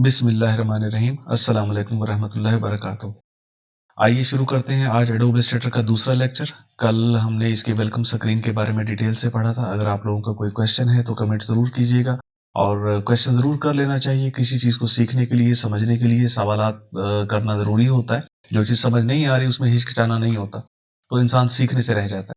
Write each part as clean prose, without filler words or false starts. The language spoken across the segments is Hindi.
बिस्मिल्लाहिर्रहमानिर्रहीम। अस्सलाम वालेकुम वरहमतुल्लाहि वबरकातुहू। आइए शुरू करते हैं आज एडोब इलस्ट्रेटर का दूसरा लेक्चर। कल हमने इसके वेलकम स्क्रीन के बारे में डिटेल से पढ़ा था। अगर आप लोगों का कोई क्वेश्चन है तो कमेंट ज़रूर कीजिएगा और क्वेश्चन ज़रूर कर लेना चाहिए। किसी चीज़ को सीखने के लिए, समझने के लिए सवालात करना ज़रूरी होता है। जो चीज़ समझ नहीं आ रही उसमें हिचकिचाना नहीं होता, तो इंसान सीखने से रह जाता है।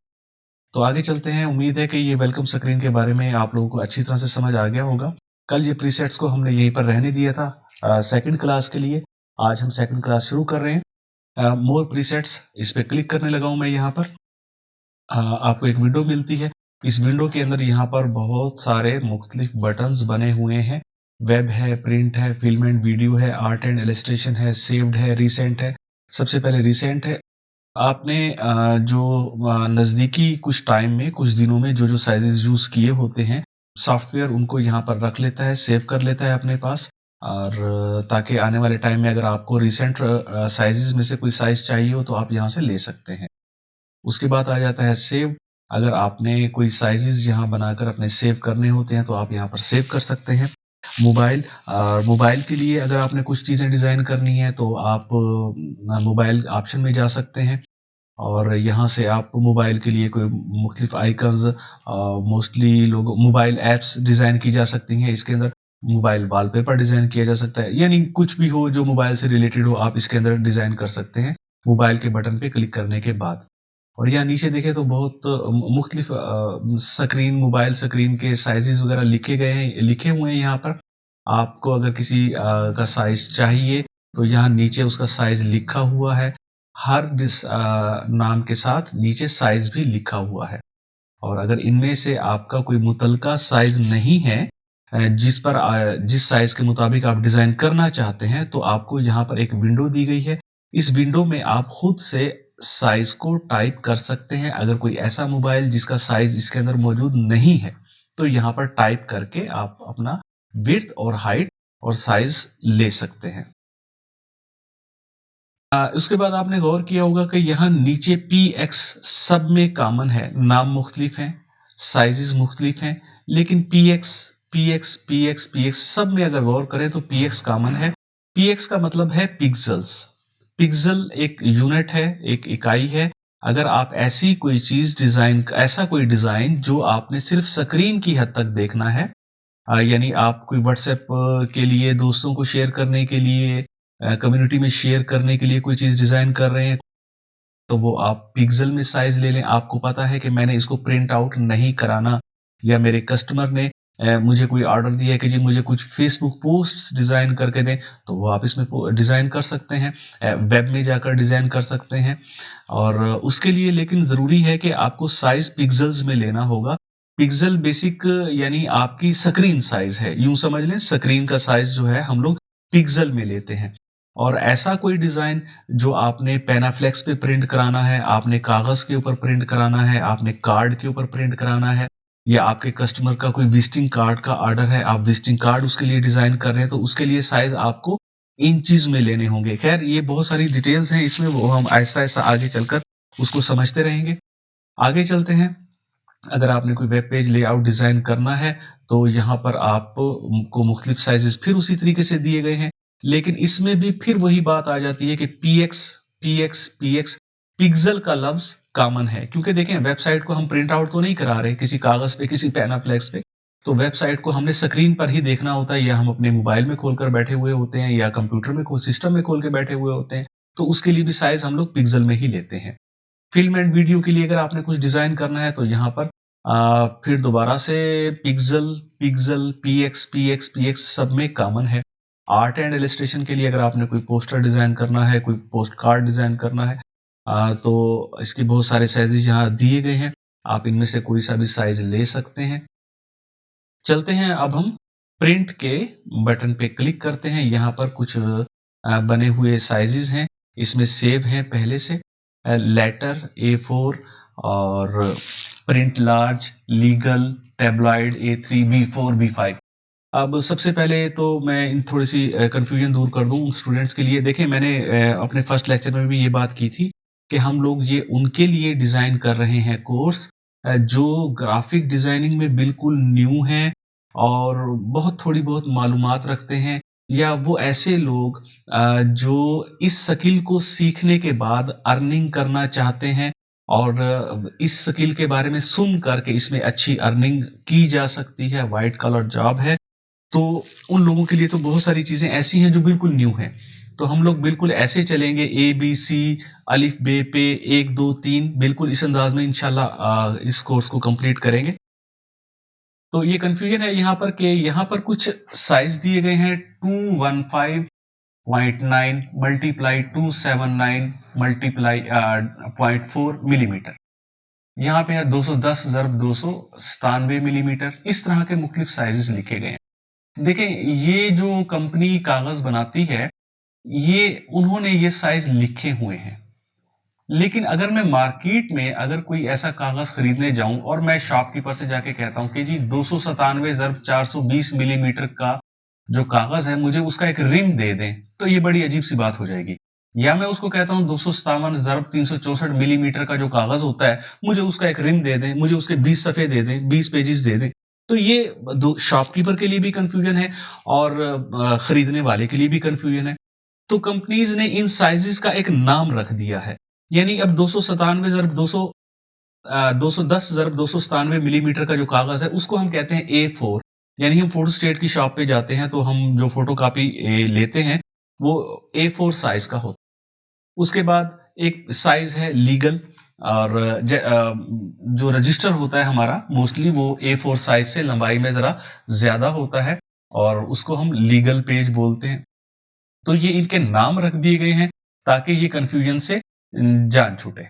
तो आगे चलते हैं। उम्मीद है कि ये वेलकम स्क्रीन के बारे में आप लोगों को अच्छी तरह से समझ आ गया होगा। कल ये प्रीसेट्स को हमने यहीं पर रहने दिया था सेकंड क्लास के लिए। आज हम सेकंड क्लास शुरू कर रहे हैं। मोर प्रीसेट्स, इस पे क्लिक करने लगा हूं मैं। यहाँ पर आपको एक विंडो मिलती है। इस विंडो के अंदर यहाँ पर बहुत सारे मुख्तलिफ बटन्स बने हुए हैं। वेब है, प्रिंट है, फिल्म एंड वीडियो है, आर्ट एंड इलस्ट्रेशन है, सेव्ड है, रिसेंट है। सबसे पहले रिसेंट है। आपने जो नज़दीकी कुछ टाइम में, कुछ दिनों में जो साइजेस यूज किए होते हैं, सॉफ्टवेयर उनको यहाँ पर रख लेता है, सेव कर लेता है अपने पास। और ताकि आने वाले टाइम में अगर आपको रिसेंट साइजेस में से कोई साइज चाहिए हो तो आप यहाँ से ले सकते हैं। उसके बाद आ जाता है सेव। अगर आपने कोई साइजेस यहाँ बनाकर अपने सेव करने होते हैं तो आप यहाँ पर सेव कर सकते हैं। मोबाइल के लिए अगर आपने कुछ चीज़ें डिज़ाइन करनी है तो आप मोबाइल ऑप्शन में जा सकते हैं और यहाँ से आप मोबाइल के लिए कोई मुख्तलिफ आइकन्स, मोस्टली लोग मोबाइल ऐप्स डिज़ाइन की जा सकती हैं। इसके अंदर मोबाइल वॉलपेपर डिज़ाइन किया जा सकता है, यानी कुछ भी हो जो मोबाइल से रिलेटेड हो आप इसके अंदर डिज़ाइन कर सकते हैं मोबाइल के बटन पे क्लिक करने के बाद। और यहाँ नीचे देखें तो बहुत मुख्तलिफ स्क्रीन, मोबाइल स्क्रीन के साइजेस वगैरह लिखे हुए हैं यहाँ पर। आपको अगर किसी का साइज चाहिए तो यहाँ नीचे उसका साइज लिखा हुआ है। हर नाम के साथ नीचे साइज भी लिखा हुआ है। और अगर इनमें से आपका कोई मुतलका साइज नहीं है, जिस साइज के मुताबिक आप डिजाइन करना चाहते हैं, तो आपको यहाँ पर एक विंडो दी गई है। इस विंडो में आप खुद से साइज को टाइप कर सकते हैं। अगर कोई ऐसा मोबाइल जिसका साइज इसके अंदर मौजूद नहीं है तो यहाँ पर टाइप करके आप अपना विड्थ और हाइट और साइज ले सकते हैं। उसके बाद आपने गौर किया होगा कि यहाँ नीचे PX सब में कॉमन है। नाम मुख्तलिफ हैं, साइजेस मुख्तलिफ हैं, लेकिन PX सब में अगर गौर करें तो PX कॉमन है। PX का मतलब है पिक्सल्स। पिक्सल एक यूनिट है, एक इकाई है। अगर आप ऐसा कोई डिजाइन जो आपने सिर्फ स्क्रीन की हद तक देखना है, यानी आप कोई व्हाट्सएप के लिए, दोस्तों को शेयर करने के लिए, कम्युनिटी में शेयर करने के लिए कोई चीज डिजाइन कर रहे हैं, तो वो आप पिक्सल में साइज ले लें। आपको पता है कि मैंने इसको प्रिंट आउट नहीं कराना, या मेरे कस्टमर ने मुझे कोई ऑर्डर दिया है कि जी मुझे कुछ फेसबुक पोस्ट डिजाइन करके दें, तो वो आप इसमें डिजाइन कर सकते हैं, वेब में जाकर डिजाइन कर सकते हैं। और उसके लिए लेकिन जरूरी है कि आपको साइज पिक्सल्स में लेना होगा। पिक्सल बेसिक यानी आपकी स्क्रीन साइज है, यूं समझ लें स्क्रीन का साइज जो है हम लोग पिक्सल में लेते हैं। और ऐसा कोई डिजाइन जो आपने पेनाफ्लेक्स पे प्रिंट कराना है, आपने कागज के ऊपर प्रिंट कराना है, आपने कार्ड के ऊपर प्रिंट कराना है, या आपके कस्टमर का कोई विजिटिंग कार्ड का ऑर्डर है, आप विजिटिंग कार्ड उसके लिए डिजाइन कर रहे हैं, तो उसके लिए साइज आपको इंचेस में लेने होंगे। खैर ये बहुत सारी डिटेल्स हैं इसमें, वो हम आहिस्ता आहिस्ता आगे चलकर उसको समझते रहेंगे। आगे चलते हैं। अगर आपने कोई वेब पेज लेआउट डिजाइन करना है तो यहाँ पर आपको मुख्तलिफ साइजेस फिर उसी तरीके से दिए गए हैं, लेकिन इसमें भी फिर वही बात आ जाती है कि PX पिक्सल का लफ्ज कॉमन है। क्योंकि देखें, वेबसाइट को हम प्रिंट आउट तो नहीं करा रहे किसी कागज पे, किसी पेनाफ्लेक्स पे, तो वेबसाइट को हमने स्क्रीन पर ही देखना होता है, या हम अपने मोबाइल में खोलकर बैठे हुए होते हैं, या कंप्यूटर में सिस्टम में खोल के बैठे हुए होते हैं, तो उसके लिए भी साइज हम लोग पिक्सल में ही लेते हैं। फिल्म एंड वीडियो के लिए अगर आपने कुछ डिजाइन करना है तो यहाँ पर फिर दोबारा से पिक्सल PX सब में कॉमन है। आर्ट एंड इलस्ट्रेशन के लिए अगर आपने कोई पोस्टर डिजाइन करना है, कोई पोस्ट कार्ड डिजाइन करना है, तो इसके बहुत सारे साइजेज यहाँ दिए गए हैं। आप इनमें से कोई सा भी साइज ले सकते हैं। चलते हैं, अब हम प्रिंट के बटन पे क्लिक करते हैं। यहाँ पर कुछ बने हुए साइजेस हैं, इसमें सेव हैं पहले से, लेटर A4 और print large, legal, tabloid A3, B4, B5। अब सबसे पहले तो मैं इन थोड़ी सी कंफ्यूजन दूर कर दूं स्टूडेंट्स के लिए। देखें, मैंने अपने फर्स्ट लेक्चर में भी ये बात की थी कि हम लोग ये उनके लिए डिजाइन कर रहे हैं कोर्स जो ग्राफिक डिजाइनिंग में बिल्कुल न्यू हैं और बहुत थोड़ी बहुत मालूमात रखते हैं, या वो ऐसे लोग जो इस स्किल को सीखने के बाद अर्निंग करना चाहते हैं और इस स्किल के बारे में सुन करके इसमें अच्छी अर्निंग की जा सकती है, व्हाइट कॉलर जॉब है, तो उन लोगों के लिए तो बहुत सारी चीजें ऐसी हैं जो बिल्कुल न्यू हैं। तो हम लोग बिल्कुल ऐसे चलेंगे, ए बी सी अलिफ बे पे 1 2 3, बिल्कुल इस अंदाज में इंशाल्लाह इस कोर्स को कंप्लीट करेंगे। तो ये कंफ्यूजन है यहाँ पर कि यहाँ पर कुछ साइज दिए गए हैं, 215.9 मल्टीप्लाई 279 मल्टीप्लाई 0.4 मिलीमीटर। यहाँ पे है 210 ज़रब 297 मिलीमीटर। इस तरह के मुख्तलिफ साइजेस लिखे गए हैं। देखें, ये जो कंपनी कागज बनाती है, ये उन्होंने ये साइज लिखे हुए हैं, लेकिन अगर मैं मार्केट में अगर कोई ऐसा कागज खरीदने जाऊं और मैं शॉपकीपर से जाके कहता हूं कि जी 297 ज़रब 420 मिलीमीटर का जो कागज है मुझे उसका एक रिम दे दें, तो ये बड़ी अजीब सी बात हो जाएगी। या मैं उसको कहता हूं 257 ज़रब 364 मिलीमीटर का जो कागज होता है मुझे उसका एक रिम दे दें, मुझे उसके 20 सफ़े दे दें, 20 पेजेस दे दें, तो ये दो शॉपकीपर के लिए भी कंफ्यूजन है और खरीदने वाले के लिए भी कंफ्यूजन है। तो कंपनीज ने इन साइजेस का एक नाम रख दिया है। यानी अब 297 ज़रब 210 ज़रब 297 मिलीमीटर का जो कागज है उसको हम कहते हैं A4। यानी हम फोटो स्टेट की शॉप पे जाते हैं तो हम जो फोटो कापी लेते हैं वो A4 साइज का होता है। उसके बाद एक साइज है लीगल, और जो रजिस्टर होता है हमारा मोस्टली वो A4 साइज से लंबाई में जरा ज्यादा होता है और उसको हम लीगल पेज बोलते हैं। तो ये इनके नाम रख दिए गए हैं ताकि ये कंफ्यूजन से जान छूटे।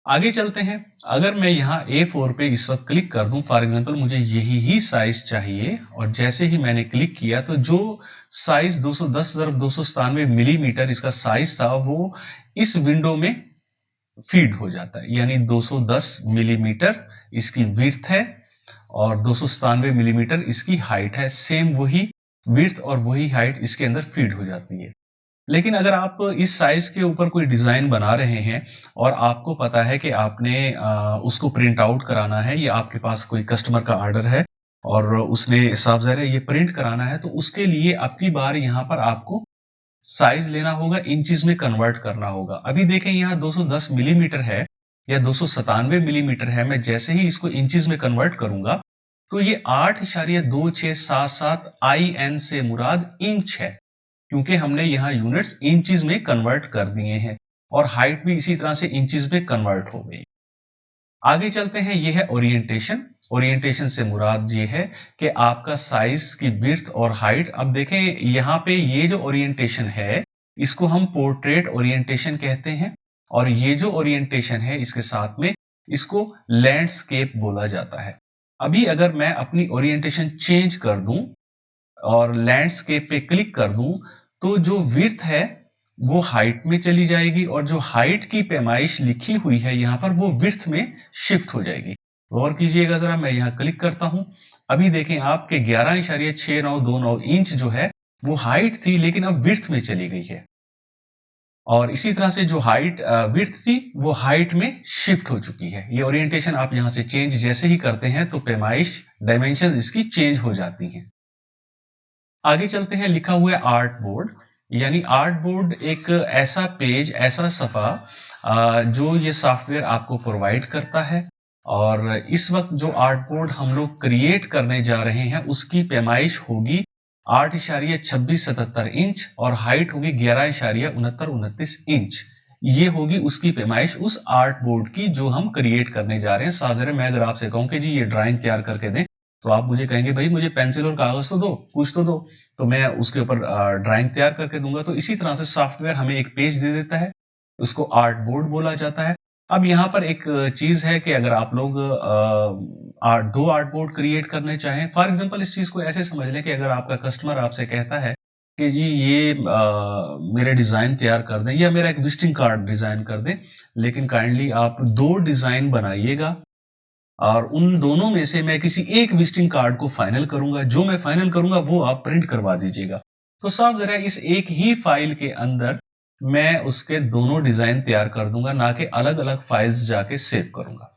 आगे चलते हैं। अगर मैं यहाँ A4 पे इस वक्त क्लिक कर दूं, फॉर एग्जांपल मुझे यही ही साइज चाहिए, और जैसे ही मैंने क्लिक किया तो जो साइज 210 ज़रब 297 मिलीमीटर इसका साइज था वो इस विंडो में फीड हो जाता है। यानी 210 मिलीमीटर इसकी विड्थ है और 297 मिलीमीटर इसकी हाइट है। सेम वही विड्थ और वही हाइट इसके अंदर फीड हो जाती है। लेकिन अगर आप इस साइज के ऊपर कोई डिजाइन बना रहे हैं और आपको पता है कि आपने उसको प्रिंट आउट कराना है, या आपके पास कोई कस्टमर का ऑर्डर है और उसने साफ ज़ाहिर है ये प्रिंट कराना है, तो उसके लिए आपकी बार यहाँ पर आपको साइज लेना होगा, इंचेस में कन्वर्ट करना होगा। अभी देखें यहाँ 210 मिलीमीटर है या 297 मिलीमीटर है, मैं जैसे ही इसको इंचेस में कन्वर्ट करूंगा तो ये 8.2677 IN से मुराद इंच है, क्योंकि हमने यहाँ यूनिट्स इंचेस में कन्वर्ट कर दिए हैं और हाइट भी इसी तरह से इंचेस में कन्वर्ट हो गई। आगे चलते हैं, ये है ओरिएंटेशन। ओरिएंटेशन से मुराद ये है कि आपका साइज की विड्थ और हाइट। अब देखें यहाँ पे ये जो ओरिएंटेशन है इसको हम पोर्ट्रेट ओरिएंटेशन कहते हैं, और ये जो ओरिएंटेशन है इसके साथ में इसको लैंडस्केप बोला जाता है। अभी अगर मैं अपनी ओरिएंटेशन चेंज कर दूं और लैंडस्केप पे क्लिक कर दूं तो जो विड्थ है वो हाइट में चली जाएगी और जो हाइट की पैमाइश लिखी हुई है यहाँ पर वो विड्थ में शिफ्ट हो जाएगी। गौर कीजिएगा जरा, मैं यहाँ क्लिक करता हूं, अभी देखें आपके 11.6929 इंच जो है वो हाइट थी लेकिन अब विड्थ में चली गई है, और इसी तरह से जो हाइट विड्थ थी वो हाइट में शिफ्ट हो चुकी है। ये ओरिएंटेशन आप यहां से चेंज जैसे ही करते हैं तो पैमाइश डायमेंशन इसकी चेंज हो जाती हैं। आगे चलते हैं, लिखा हुआ है आर्ट बोर्ड। यानी आर्ट बोर्ड एक ऐसा पेज, ऐसा सफ़ा जो ये सॉफ्टवेयर आपको प्रोवाइड करता है, और इस वक्त जो आर्ट बोर्ड हम लोग क्रिएट करने जा रहे हैं उसकी पैमाइश होगी 8.2677 इंच और हाइट होगी 11.6929 इंच। ये होगी उसकी पैमाइश उस आर्ट बोर्ड की जो हम क्रिएट करने जा रहे हैं। साधारण मैं अगर आपसे कहूं कि जी ये ड्राइंग तैयार करके दें तो आप मुझे कहेंगे भाई मुझे पेंसिल और कागज तो दो, कुछ तो दो, तो मैं उसके ऊपर ड्राइंग तैयार करके दूंगा। तो इसी तरह से सॉफ्टवेयर हमें एक पेज दे देता है, उसको आर्ट बोर्ड बोला जाता है। अब यहाँ पर एक चीज है कि अगर आप लोग दो आर्ट बोर्ड क्रिएट करने चाहें, फॉर एग्जांपल इस चीज को ऐसे समझ लें कि अगर आपका कस्टमर आपसे कहता है कि जी ये मेरे डिजाइन तैयार कर दें या मेरा एक विजिटिंग कार्ड डिजाइन कर दें, लेकिन काइंडली आप दो डिजाइन बनाइएगा और उन दोनों में से मैं किसी एक विजिटिंग कार्ड को फाइनल करूंगा, जो मैं फाइनल करूंगा वो आप प्रिंट करवा दीजिएगा। तो साफ जरा इस एक ही फाइल के अंदर मैं उसके दोनों डिजाइन तैयार कर दूंगा, ना कि अलग अलग फाइल्स जाके सेव करूंगा।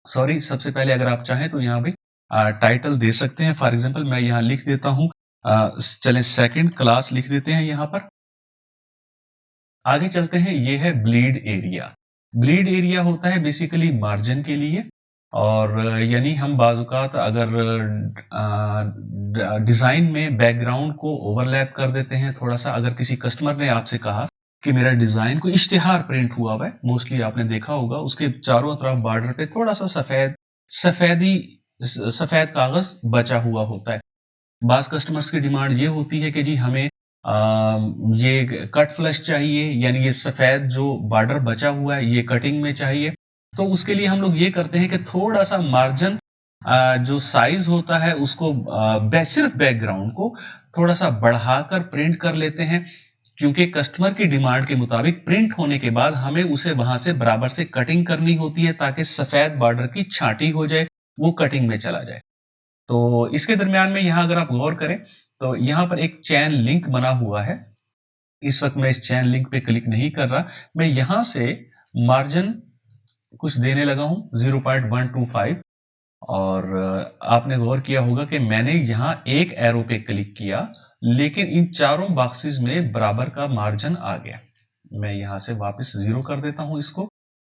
सॉरी, सबसे पहले अगर आप चाहें तो यहाँ भी टाइटल दे सकते हैं। फॉर एग्जांपल मैं यहाँ लिख देता हूं चलें सेकंड क्लास लिख देते हैं यहां पर। आगे चलते हैं, ये है ब्लीड एरिया। ब्लीड एरिया होता है बेसिकली मार्जिन के लिए, और यानी हम बाजुकात अगर डिजाइन में बैकग्राउंड को ओवरलैप कर देते हैं थोड़ा सा, अगर किसी कस्टमर ने आपसे कहा कि मेरा डिजाइन कोई इश्तिहार प्रिंट हुआ हुआ है, मोस्टली आपने देखा होगा उसके चारों तरफ बॉर्डर पे थोड़ा सा सफेद कागज बचा हुआ होता है। बास कस्टमर्स की डिमांड ये होती है कि जी हमें ये कट फ्लश चाहिए, यानी ये सफेद जो बॉर्डर बचा हुआ है ये कटिंग में चाहिए। तो उसके लिए हम लोग ये करते हैं कि थोड़ा सा मार्जिन जो साइज होता है उसको सिर्फ बैकग्राउंड को थोड़ा सा बढ़ाकर प्रिंट कर लेते हैं, क्योंकि कस्टमर की डिमांड के मुताबिक प्रिंट होने के बाद हमें उसे वहां से बराबर से कटिंग करनी होती है ताकि सफेद बॉर्डर की छांटी हो जाए, वो कटिंग में चला जाए। तो इसके दरमियान में यहां अगर आप गौर करें तो यहां पर एक चैन लिंक बना हुआ है। इस वक्त मैं इस चैन लिंक पे क्लिक नहीं कर रहा, मैं यहां से मार्जिन कुछ देने लगा हूं 0.125, और आपने गौर किया होगा कि मैंने यहां एक एरो पे क्लिक किया लेकिन इन चारों बॉक्सेस में बराबर का मार्जिन आ गया। मैं यहां से वापस 0 कर देता हूं इसको।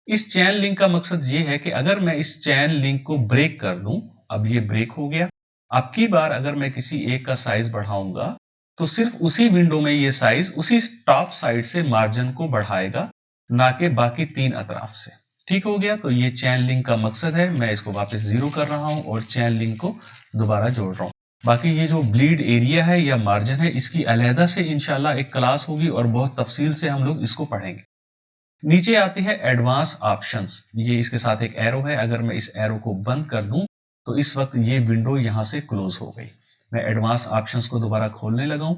इस चैन लिंक का मकसद ये है कि अगर मैं इस चैन लिंक को ब्रेक कर दूं, अब ये ब्रेक हो गया, अब की बार अगर मैं किसी एक का साइज बढ़ाऊंगा तो सिर्फ उसी विंडो में ये साइज उसी टॉप साइड से मार्जिन को बढ़ाएगा, ना कि बाकी तीन अतराफ से। ठीक हो गया, तो ये चैन लिंक का मकसद है। मैं इसको वापस 0 कर रहा हूं और चैन लिंक को दोबारा जोड़ रहा हूं। बाकी ये जो ब्लीड एरिया है या मार्जिन है, इसकी अलहदा से इंशाल्लाह एक क्लास होगी और बहुत तफसील से हम लोग इसको पढ़ेंगे। नीचे आती है एडवांस ऑप्शंस, ये इसके साथ एक एरो है। अगर मैं इस एरो को बंद कर दूं तो इस वक्त ये विंडो यहां से क्लोज हो गई। मैं एडवांस ऑप्शंस को दोबारा खोलने लगा हूं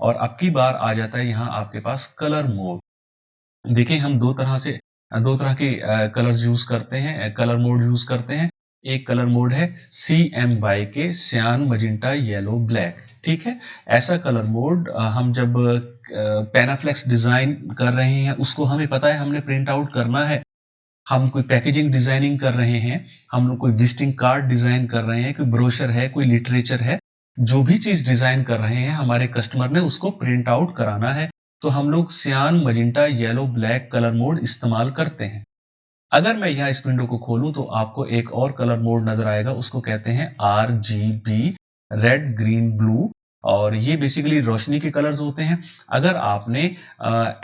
और अब की बार आ जाता है यहां आपके पास कलर मोड। देखिए हम दो तरह के कलर्स यूज करते हैं, कलर मोड यूज करते हैं। एक कलर मोड है CMY के, सियान मजिंटा येलो ब्लैक। ठीक है, ऐसा कलर मोड हम जब पेनाफ्लेक्स डिजाइन कर रहे हैं, उसको हमें पता है हमने प्रिंट आउट करना है, हम कोई पैकेजिंग डिजाइनिंग कर रहे हैं, हम लोग कोई विजिटिंग कार्ड डिजाइन कर रहे हैं, कोई ब्रोशर है, कोई लिटरेचर है, जो भी चीज डिजाइन कर रहे हैं हमारे कस्टमर ने उसको प्रिंट आउट कराना है, तो हम लोग सियान मजिंटा येलो ब्लैक कलर मोड इस्तेमाल करते हैं। अगर मैं यहाँ इस विंडो को खोलूं तो आपको एक और कलर मोड नजर आएगा, उसको कहते हैं RGB, रेड ग्रीन ब्लू, और ये बेसिकली रोशनी के कलर्स होते हैं। अगर आपने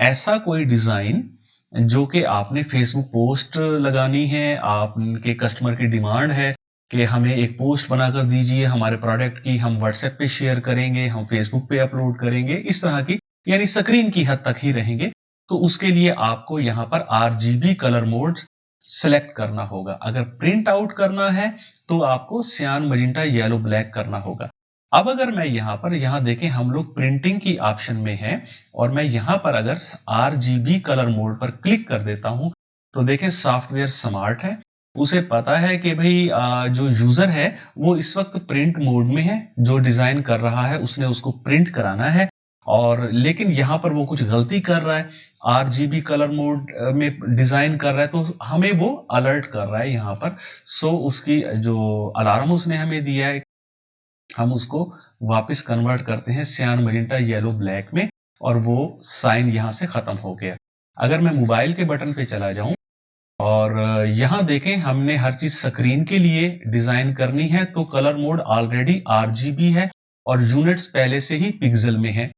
ऐसा कोई डिजाइन जो कि आपने फेसबुक पोस्ट लगानी है, आपके कस्टमर की डिमांड है कि हमें एक पोस्ट बनाकर दीजिए हमारे प्रोडक्ट की, हम व्हाट्सएप पे शेयर करेंगे, हम फेसबुक पे अपलोड करेंगे, इस तरह की यानी स्क्रीन की हद तक ही रहेंगे, तो उसके लिए आपको यहां पर RGB कलर मोड सेलेक्ट करना होगा। अगर प्रिंट आउट करना है तो आपको सियान मजिंटा येलो ब्लैक करना होगा। अब अगर मैं यहां देखें हम लोग प्रिंटिंग की ऑप्शन में हैं, और मैं यहां पर अगर RGB कलर मोड पर क्लिक कर देता हूं तो देखें सॉफ्टवेयर स्मार्ट है, उसे पता है कि भाई जो यूजर है वो इस वक्त प्रिंट मोड में है, जो डिजाइन कर रहा है उसने उसको प्रिंट कराना है, और लेकिन यहां पर वो कुछ गलती कर रहा है, RGB कलर मोड में डिजाइन कर रहा है, तो हमें वो अलर्ट कर रहा है यहां पर। सो उसकी जो अलार्म उसने हमें दिया है, हम उसको वापस कन्वर्ट करते हैं सियान मजिंटा येलो ब्लैक में, और वो साइन यहां से खत्म हो गया। अगर मैं मोबाइल के बटन पे चला जाऊं और यहां देखें हमने हर चीज स्क्रीन के लिए डिजाइन करनी है, तो कलर मोड ऑलरेडी RGB है और यूनिट्स पहले से ही पिक्सल में है।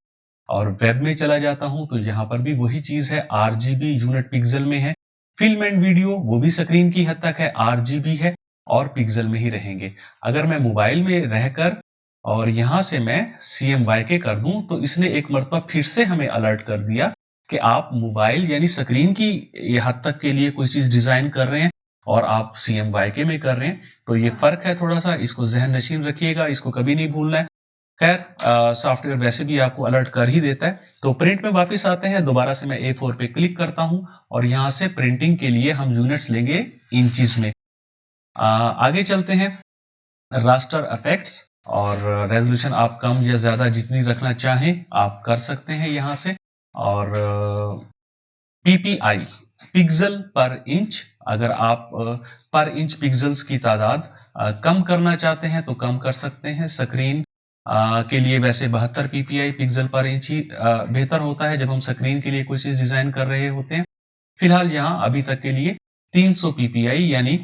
और वेब में चला जाता हूं तो यहां पर भी वही चीज है, RGB यूनिट पिक्सल में है। फिल्म एंड वीडियो वो भी स्क्रीन की हद तक है, RGB है और पिक्सल में ही रहेंगे। अगर मैं मोबाइल में रहकर और यहां से मैं CMYK कर दूं तो इसने एक मरतबा फिर से हमें अलर्ट कर दिया कि आप मोबाइल यानी स्क्रीन की हद तक के लिए कोई चीज डिजाइन कर रहे हैं और आप CMYK में कर रहे हैं, तो ये फर्क है थोड़ा सा, इसको जहन नशीन रखिएगा, इसको कभी नहीं भूलना है। खैर सॉफ्टवेयर वैसे भी आपको अलर्ट कर ही देता है। तो प्रिंट में वापस आते हैं, दोबारा से मैं A4 पे क्लिक करता हूं और यहां से प्रिंटिंग के लिए हम यूनिट्स लेंगे इंचेस में। आगे चलते हैं, रास्टर इफेक्ट्स, और रेजोल्यूशन आप कम या ज्यादा जितनी रखना चाहें आप कर सकते हैं यहां से। और PPI, पिक्सल पर इंच, अगर आप पर इंच पिक्सल्स की तादाद कम करना चाहते हैं तो कम कर सकते हैं। स्क्रीन के लिए वैसे 72 ppi पिक्सल पर इंच ही बेहतर होता है जब हम स्क्रीन के लिए कोई चीज डिजाइन कर रहे होते हैं। फिलहाल यहाँ अभी तक के लिए 300 ppi यानी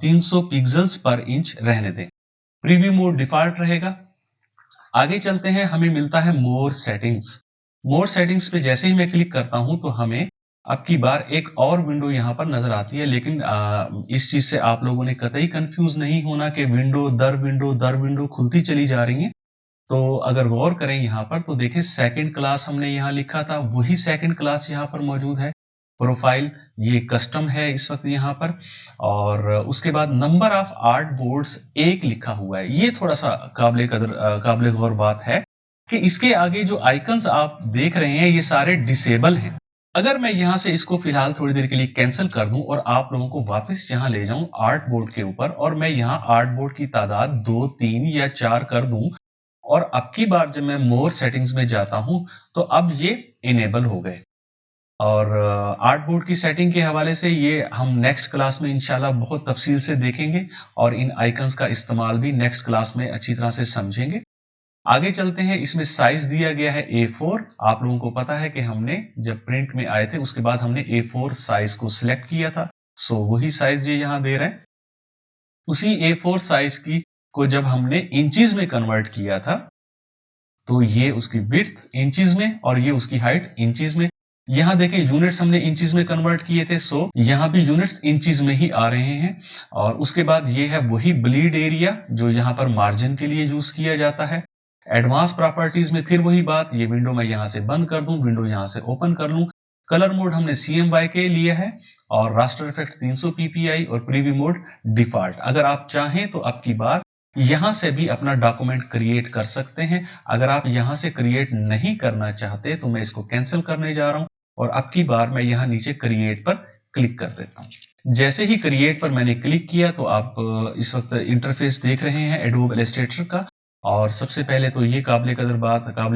300 पिक्सल्स पर इंच रहने दें। प्रीव्यू मोड डिफॉल्ट रहेगा। आगे चलते हैं, हमें मिलता है मोर सेटिंग्स। मोर सेटिंग्स पे जैसे ही मैं क्लिक करता हूं तो हमें अब की बार एक और विंडो यहां पर नजर आती है, लेकिन इस चीज से आप लोगों ने कतई कंफ्यूज नहीं होना कि विंडो दर विंडो खुलती चली जा रही है। तो अगर गौर करें यहाँ पर तो देखें सेकंड क्लास हमने यहाँ लिखा था, वही सेकंड क्लास यहाँ पर मौजूद है। प्रोफाइल ये कस्टम है इस वक्त यहाँ पर, और उसके बाद नंबर ऑफ आर्ट बोर्ड्स 1 लिखा हुआ है। ये थोड़ा सा काबिल गौर बात है कि इसके आगे जो आइकन्स आप देख रहे हैं ये सारे डिसेबल हैं। अगर मैं यहां से इसको फिलहाल थोड़ी देर के लिए कैंसिल कर दूं और आप लोगों को वापस यहां ले जाऊं आर्ट बोर्ड के ऊपर, और मैं यहां आर्ट बोर्ड की तादाद 2, 3 या 4 कर दूं, और अब की बार जब मैं मोर सेटिंग्स में जाता हूं तो अब ये इनेबल हो गए। और आर्ट बोर्ड की सेटिंग के हवाले से ये हम नेक्स्ट क्लास में इंशाल्लाह बहुत तफसील से देखेंगे और इन आइकन्स का इस्तेमाल भी नेक्स्ट क्लास में अच्छी तरह से समझेंगे। आगे चलते हैं, इसमें साइज दिया गया है A4। आप लोगों को पता है कि हमने जब प्रिंट में आए थे उसके बाद हमने A4 साइज को सिलेक्ट किया था, सो वही साइज ये यहां दे रहे हैं। उसी A4 साइज की को जब हमने इंचीज में कन्वर्ट किया था तो ये उसकी विड्थ इंचीज में और ये उसकी हाइट इंचीज में। यहां देखें यूनिट्स हमने इंचीज में कन्वर्ट किए थे, सो यहां भी यूनिट्स इंचीज में ही आ रहे हैं। और उसके बाद ये है वही ब्लीड एरिया जो यहां पर मार्जिन के लिए यूज किया जाता है। एडवांस प्रॉपर्टीज में फिर वही बात, ये विंडो मैं यहां से बंद कर दूं, विंडो यहां से ओपन कर लूं। कलर मोड हमने CMYK लिया है और रास्टर इफेक्ट 300 ppi और प्रीव्यू मोड डिफॉल्ट। अगर आप चाहें तो अब की बार यहां से भी अपना डॉक्यूमेंट क्रिएट कर सकते हैं। अगर आप यहां से क्रिएट नहीं करना चाहते तो मैं इसको कैंसिल करने जा रहा हूं और अब की बार मैं यहां नीचे क्रिएट पर क्लिक कर देता हूं। जैसे ही क्रिएट पर मैंने क्लिक किया तो आप इस वक्त इंटरफेस देख रहे हैं एडोब इलस्ट्रेटर का। और सबसे पहले तो ये काबिल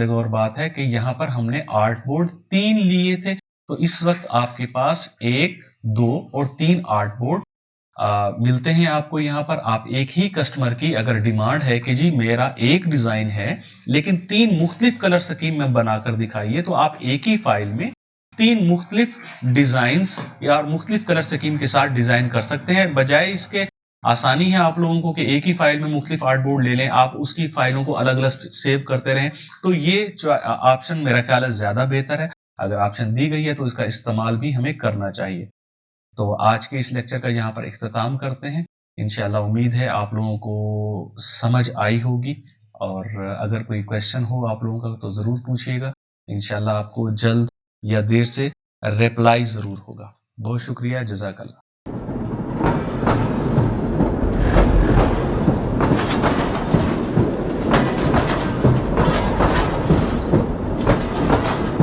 गौर बात है कि यहाँ पर हमने आर्ट बोर्ड 3 लिए थे, तो इस वक्त आपके पास 1, 2 और 3 आर्ट बोर्ड मिलते हैं आपको। यहाँ पर आप एक ही कस्टमर की अगर डिमांड है कि जी मेरा एक डिजाइन है लेकिन 3 मुख्तलिफ कलर स्कीम में बनाकर दिखाइए, तो आप एक ही फाइल में 3 मुख्तलिफ डिजाइन्स या मुख्तलिफ कलर स्कीम के साथ डिजाइन कर सकते हैं। बजाय इसके आसानी है आप लोगों को कि एक ही फाइल में मुख्तलिफ आर्ट बोर्ड ले लें, आप उसकी फाइलों को अलग अलग सेव करते रहें। तो ये ऑप्शन मेरा ख्याल है ज्यादा बेहतर है। अगर ऑप्शन दी गई है तो इसका इस्तेमाल भी हमें करना चाहिए। तो आज के इस लेक्चर का यहाँ पर इख्तिताम करते हैं। इंशाल्लाह उम्मीद है आप लोगों को समझ आई होगी, और अगर कोई क्वेश्चन हो आप लोगों का तो जरूर पूछिएगा। इंशाल्लाह आपको जल्द या देर से रिप्लाई जरूर होगा। बहुत शुक्रिया, जज़ाकल्लाह।